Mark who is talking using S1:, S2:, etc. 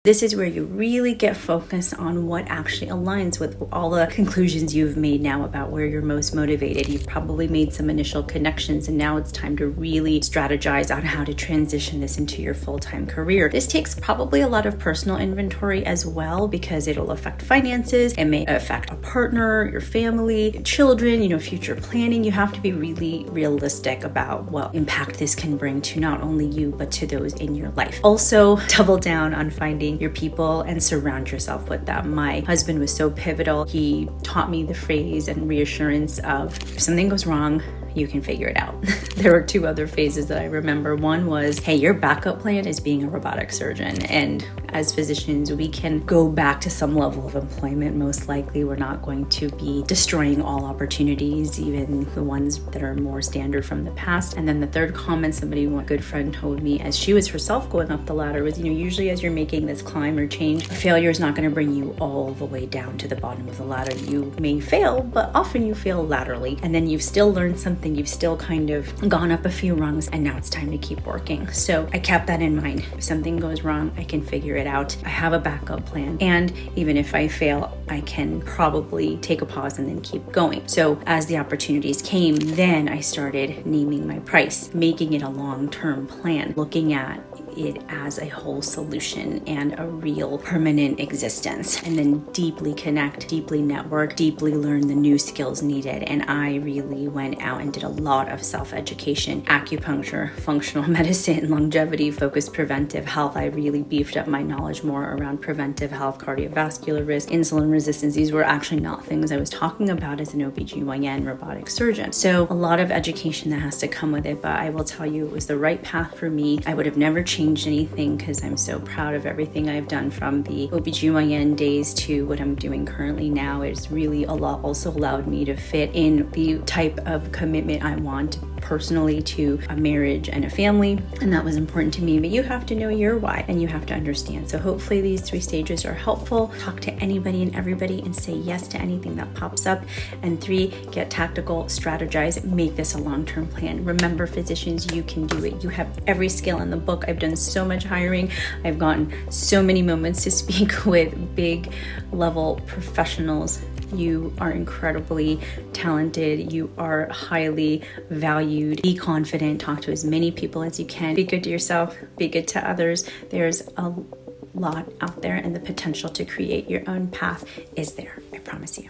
S1: This is where you really get focused on what actually aligns with all the conclusions you've made now about where you're most motivated. You've probably made some initial connections, and now it's time to really strategize on how to transition this into your full-time career. This takes probably a lot of personal inventory as well, because it'll affect finances. It may affect a partner, your family, children, future planning. You have to be really realistic about what impact this can bring to not only you, but to those in your life. Also, double down on finding your people and surround yourself with them. My husband was so pivotal. He taught me the phrase and reassurance of, if something goes wrong, you can figure it out. There were two other phases that I remember. One was, hey, your backup plan is being a robotic surgeon. And as physicians, we can go back to some level of employment. Most likely, we're not going to be destroying all opportunities, even the ones that are more standard from the past. And then the third comment one good friend told me as she was herself going up the ladder was, usually as you're making this climb or change, failure is not going to bring you all the way down to the bottom of the ladder. You may fail, but often you fail laterally. And then you've still learned something. You've still kind of gone up a few rungs, and now it's time to keep working. So I kept that in mind. If something goes wrong, I can figure it out. I have a backup plan. And even if I fail, I can probably take a pause and then keep going. So as the opportunities came, then I started naming my price, making it a long-term plan, looking at it as a whole solution and a real permanent existence, and then deeply connect, deeply network, deeply learn the new skills needed. And I really went out and did a lot of self-education, acupuncture, functional medicine, longevity, focused preventive health. I really beefed up my knowledge more around preventive health, cardiovascular risk, insulin resistance. These were actually not things I was talking about as an OBGYN robotic surgeon. So a lot of education that has to come with it, but I will tell you, it was the right path for me. I would have never changed anything because I'm so proud of everything I've done from the OBGYN days to what I'm doing currently now. It's really also allowed me to fit in the type of commitment I want personally to a marriage and a family, and that was important to me. But you have to know your why, and you have to understand. So hopefully these 3 stages are helpful. Talk to anybody and everybody and say yes to anything that pops up. And 3, get tactical, strategize, make this a long-term plan. Remember, physicians, you can do it. You have every skill in the book. I've done so much hiring. I've gotten so many moments to speak with big level professionals. You are incredibly talented. You are highly valued. Be confident. Talk to as many people as you can. Be good to yourself. Be good to others. There's a lot out there, and the potential to create your own path is there. I promise you.